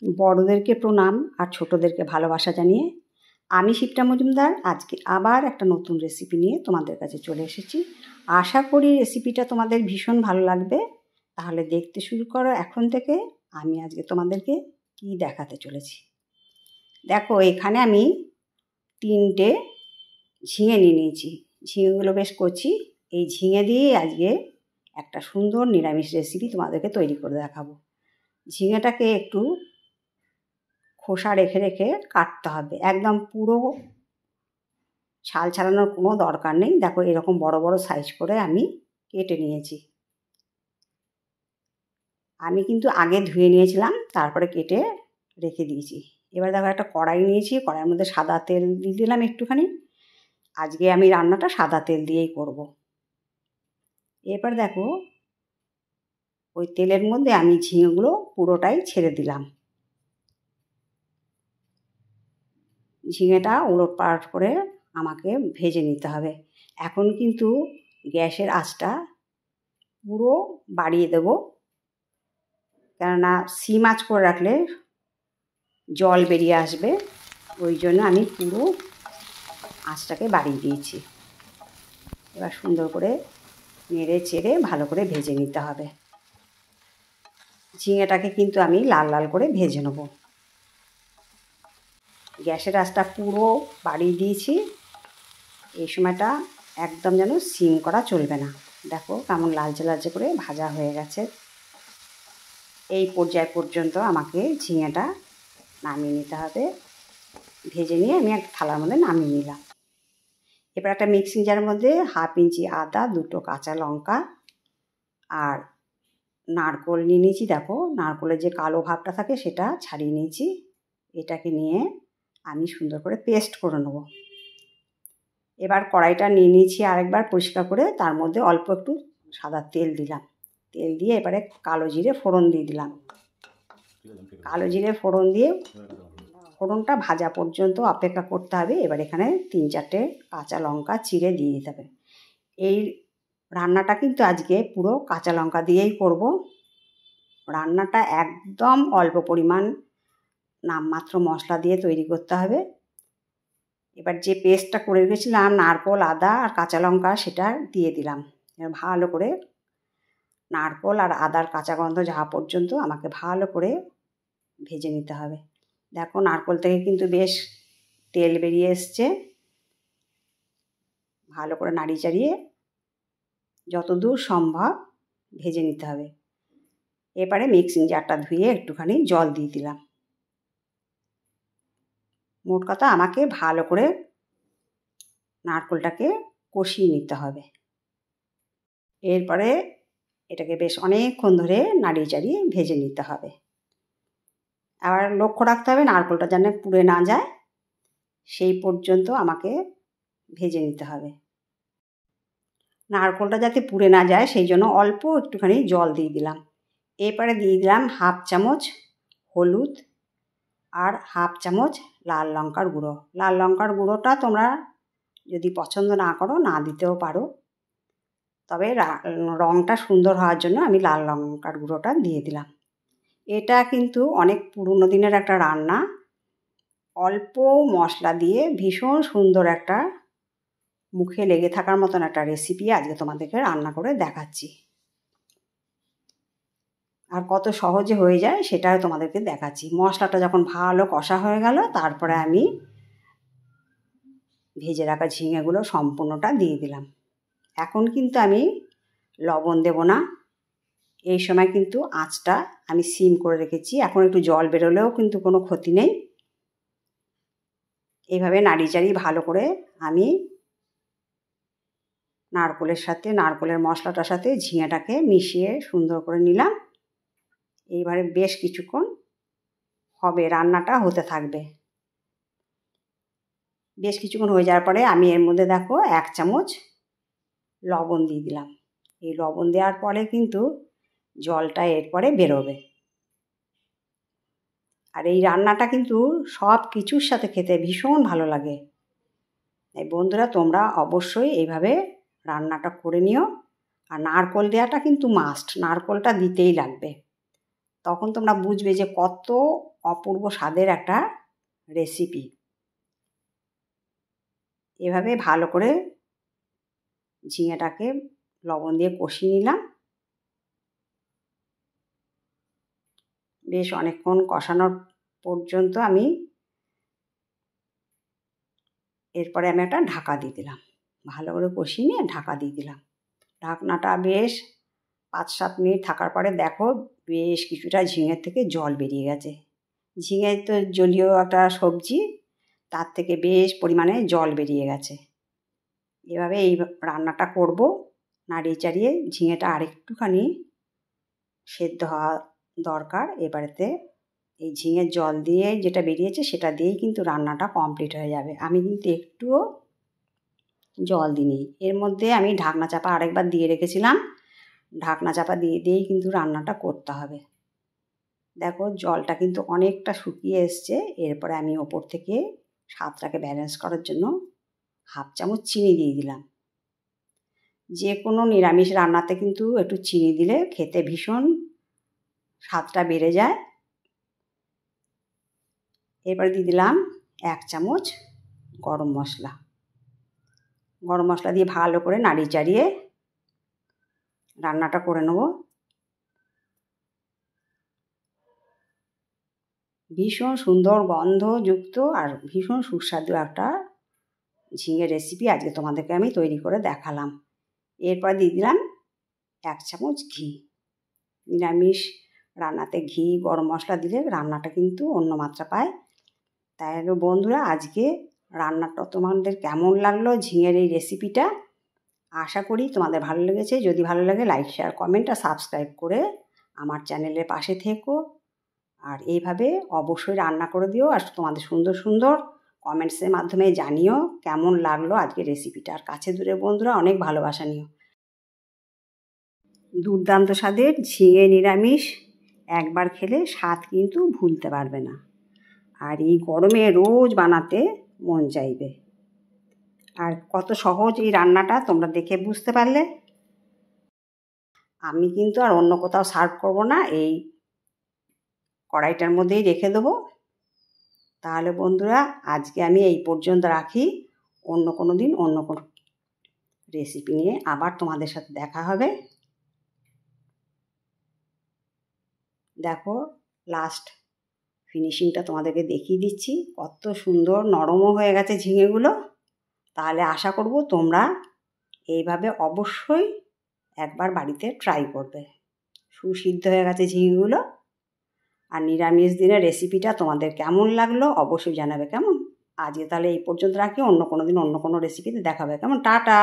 বড়দেরকে প্রণাম আর ছোটদেরকে ভালোবাসা জানিয়ে আমি শিপ্রা মজুমদার আজকে আবার একটা নতুন রেসিপি নিয়ে তোমাদের কাছে চলে এসেছি। আশা করি রেসিপিটা তোমাদের ভীষণ ভালো লাগবে। তাহলে দেখতে শুরু করো এখন থেকে। আমি আজকে তোমাদেরকে কি দেখাতে চলেছি। দেখো, এখানে আমি 3টে ঝিঙে নিয়ে নিয়েছি। ঝিঙেগুলো বেশ কচি। এই ঝিঙে দিয়েই আজকে একটা সুন্দর নিরামিষ রেসিপি তোমাদেরকে তৈরি করে দেখাবো। ঝিঙেটাকে একটু খোসা রেখে রেখে কাটতে হবে, একদম পুরো ছাল ছাড়ানোর কোনো দরকার নেই। দেখো, এরকম বড় বড় সাইজ করে আমি কেটে নিয়েছি। আমি কিন্তু আগে ধুয়ে নিয়েছিলাম, তারপরে কেটে রেখে দিয়েছি। এবার দেখো, একটা কড়াই নিয়েছি, কড়াইয়ের মধ্যে সাদা তেল দিয়ে দিলাম একটুখানি। আজকে আমি রান্নাটা সাদা তেল দিয়েই করব। এরপর দেখো, ওই তেলের মধ্যে আমি ঝিঙেগুলো পুরোটাই ছেড়ে দিলাম। ঝিঙেটা উলটপালট করে আমাকে ভেজে নিতে হবে। এখন কিন্তু গ্যাসের আঁচটা পুরো বাড়িয়ে দেব, কেননা সিম আঁচ করে রাখলে জল বেরিয়ে আসবে। ওই জন্য আমি পুরো আঁচটাকে বাড়িয়ে দিয়েছি। এবার সুন্দর করে নেড়ে চেড়ে ভালো করে ভেজে নিতে হবে। ঝিঙেটাকে কিন্তু আমি লাল লাল করে ভেজে নেব। গ্যাসের আঁচটা পুরো বাড়িয়ে দিয়েছি। এই সময়টা একদম যেন সিম করা চলবে না। দেখো কেমন লালচে লালচে করে ভাজা হয়ে গেছে। এই পর্যায় পর্যন্ত আমাকে ঝিঙেটা নামিয়ে নিতে হবে। ভেজে নিয়ে আমি একটা থালার মধ্যে নামিয়ে নিলাম। এবার একটা মিক্সিং জারের মধ্যে 1/2 ইঞ্চি আদা, 2টো কাঁচা লঙ্কা আর নারকোল নিয়ে নিয়েছি। দেখো, নারকোলের যে কালো ভাবটা থাকে সেটা ছাড়িয়ে নিয়েছি। এটাকে নিয়ে আমি সুন্দর করে পেস্ট করে নেব। এবার কড়াইটা নিয়ে নিয়েছি আরেকবার পরিষ্কার করে, তার মধ্যে অল্প একটু সাদা তেল দিলাম। তেল দিয়ে এবারে কালো জিরে ফোড়ন দিয়ে দিলাম। কালো জিরে ফোড়ন দিয়ে ফোড়নটা ভাজা পর্যন্ত অপেক্ষা করতে হবে। এবার এখানে 3-4টে কাঁচা লঙ্কা চিড়ে দিয়ে দিতে হবে। এই রান্নাটা কিন্তু আজকে পুরো কাঁচা লঙ্কা দিয়েই করব। রান্নাটা একদম অল্প পরিমাণ নামমাত্র মশলা দিয়ে তৈরি করতে হবে। এবার যে পেস্টটা করে রেখেছিলাম নারকোল, আদা আর কাঁচা লঙ্কা, সেটা দিয়ে দিলাম। এবার ভালো করে নারকোল আর আদার কাঁচা গন্ধ যাওয়া পর্যন্ত আমাকে ভালো করে ভেজে নিতে হবে। দেখো, নারকোল থেকে কিন্তু বেশ তেল বেরিয়ে এসছে। ভালো করে নাড়িয়ে চাড়িয়ে যতদূর সম্ভব ভেজে নিতে হবে। এবারে মিক্সিং জারটা ধুয়ে একটুখানি জল দিয়ে দিলাম। মোট কথা আমাকে ভালো করে নারকোলটাকে কষিয়ে নিতে হবে। এরপরে এটাকে বেশ অনেকক্ষণ ধরে নাড়িয়ে চাড়িয়ে ভেজে নিতে হবে। আবার লক্ষ্য রাখতে হবে নারকোলটা যেন পুড়ে না যায়, সেই পর্যন্ত আমাকে ভেজে নিতে হবে। নারকোলটা যাতে পুড়ে না যায় সেই জন্য অল্প একটুখানি জল দিয়ে দিলাম। এরপরে দিয়ে দিলাম 1/2 চামচ হলুদ আর 1/2 চামচ লাল লঙ্কার গুঁড়ো। লাল লঙ্কার গুঁড়োটা তোমরা যদি পছন্দ না করো না দিতেও পারো, তবে রঙটা সুন্দর হওয়ার জন্য আমি লাল লঙ্কার গুঁড়োটা দিয়ে দিলাম। এটা কিন্তু অনেক পুরনো দিনের একটা রান্না। অল্প মশলা দিয়ে ভীষণ সুন্দর একটা মুখে লেগে থাকার মতন একটা রেসিপি আজকে তোমাদেরকে রান্না করে দেখাচ্ছি। আর কত সহজে হয়ে যায় সেটাও তোমাদেরকে দেখাচ্ছি। মশলাটা যখন ভালো কষা হয়ে গেল, তারপরে আমি ভেজে রাখা ঝিঙেগুলো সম্পূর্ণটা দিয়ে দিলাম। এখন কিন্তু আমি লবণ দেব না। এই সময় কিন্তু আঁচটা আমি সিম করে রেখেছি। এখন একটু জল বেরোলেও কিন্তু কোনো ক্ষতি নেই। এইভাবে নাড়িয়ে চাড়িয়ে ভালো করে আমি নারকোলের মশলাটার সাথে ঝিঙেটাকে মিশিয়ে সুন্দর করে নিলাম। এইবারে বেশ কিছুক্ষণ হবে, রান্নাটা হতে থাকবে। বেশ কিছুক্ষণ হয়ে যাওয়ার পরে আমি এর মধ্যে দেখো 1 চামচ লবণ দিয়ে দিলাম। এই লবণ দেওয়ার পরে কিন্তু জলটা এরপরে বেরোবে। আর এই রান্নাটা কিন্তু সব কিছুর সাথে খেতে ভীষণ ভালো লাগে। এই বন্ধুরা, তোমরা অবশ্যই এইভাবে রান্নাটা করে নিও। আর নারকোল দেওয়াটা কিন্তু মাস্ট, নারকোলটা দিতেই লাগবে। তখন তোমরা বুঝবে যে কত অপূর্ব স্বাদের একটা রেসিপি। এভাবে ভালো করে ঝিঙেটাকে লবণ দিয়ে কষিয়ে নিলাম। বেশ অনেকক্ষণ কষানোর পর্যন্ত এরপরে আমি একটা ঢাকা দিয়ে দিলাম। ভালো করে কষিয়ে নিয়ে ঢাকা দিয়ে দিলাম। ঢাকনাটা বেশ 5-7 মিনিট থাকার পরে দেখো বেশ কিছুটা ঝিঙের থেকে জল বেরিয়ে গেছে। ঝিঙে তো জলীয় একটা সবজি, তার থেকে বেশ পরিমাণে জল বেরিয়ে গেছে। এভাবে এই রান্নাটা করব, নাড়িয়ে চাড়িয়ে ঝিঙেটা আরেকটুখানি সেদ্ধ হওয়া দরকার। এবারেতে এই ঝিঙের জল দিয়ে যেটা বেরিয়েছে সেটা দিয়েই কিন্তু রান্নাটা কমপ্লিট হয়ে যাবে। আমি কিন্তু একটুও জল দিইনি। এর মধ্যে আমি ঢাকনা চাপা আরেকবার দিয়ে রেখেছিলাম। ঢাকনা চাপা দিয়েই কিন্তু রান্নাটা করতে হবে। দেখো জলটা কিন্তু অনেকটা শুকিয়ে এসছে। এরপরে আমি ওপর থেকে স্বাদটাকে ব্যালেন্স করার জন্য 1/2 চামচ চিনি দিয়ে দিলাম। যে কোনো নিরামিষ রান্নাতে কিন্তু একটু চিনি দিলে খেতে ভীষণ স্বাদটা বেড়ে যায়। এরপরে দিয়ে দিলাম 1 চামচ গরম মশলা। গরম মশলা দিয়ে ভালো করে নাড়িয়ে চাড়িয়ে রান্নাটা করে নেব। ভীষণ সুন্দর গন্ধযুক্ত আর ভীষণ সুস্বাদু একটা ঝিঙের রেসিপি আজকে তোমাদেরকে আমি তৈরি করে দেখালাম। এরপর দিয়ে দিলাম 1 চামচ ঘি। নিরামিষ রান্নাতে ঘি গরম মশলা দিলে রান্নাটা কিন্তু অন্য মাত্রা পায়। তাই বন্ধুরা আজকে রান্নাটা তোমাদের কেমন লাগলো ঝিঙের এই রেসিপিটা, আশা করি তোমাদের ভালো লেগেছে। যদি ভালো লাগে লাইক শেয়ার কমেন্ট আর সাবস্ক্রাইব করে আমার চ্যানেলের পাশে থেকো। আর এইভাবে অবশ্যই রান্না করে দিও আর তোমাদের সুন্দর সুন্দর কমেন্টসের মাধ্যমে জানিও কেমন লাগলো আজকে রেসিপিটা। আর কাছে দূরে বন্ধুরা অনেক ভালোবাসা নিও। দুর্দান্ত স্বাদের ঝিঙে নিরামিষ একবার খেলে স্বাদ কিন্তু ভুলতে পারবে না। আর এই গরমে রোজ বানাতে মন চাইবে। আর কত সহজ এই রান্নাটা তোমরা দেখে বুঝতে পারলে। আমি কিন্তু আর অন্য কোথাও সার্ভ করব না, এই কড়াইটার মধ্যেই রেখে দেবো। তাহলে বন্ধুরা আজকে আমি এই পর্যন্ত রাখি। অন্য কোনো দিন অন্য কোনো রেসিপি নিয়ে আবার তোমাদের সাথে দেখা হবে। দেখো লাস্ট ফিনিশিংটা তোমাদেরকে দেখিয়ে দিচ্ছি। কত সুন্দর নরমও হয়ে গেছে ঝিঙেগুলো। তাহলে আশা করব তোমরা এইভাবে অবশ্যই একবার বাড়িতে ট্রাই করবে। সুসিদ্ধ হয়ে গেছে ঝিঙেগুলো। আর নিরামিষ দিনের রেসিপিটা তোমাদের কেমন লাগলো অবশ্যই জানাবে কেমন। আজকে তাহলে এই পর্যন্ত রাখি, অন্য কোনো দিন অন্য কোনো রেসিপিতে দেখাবে কেমন। টাটা।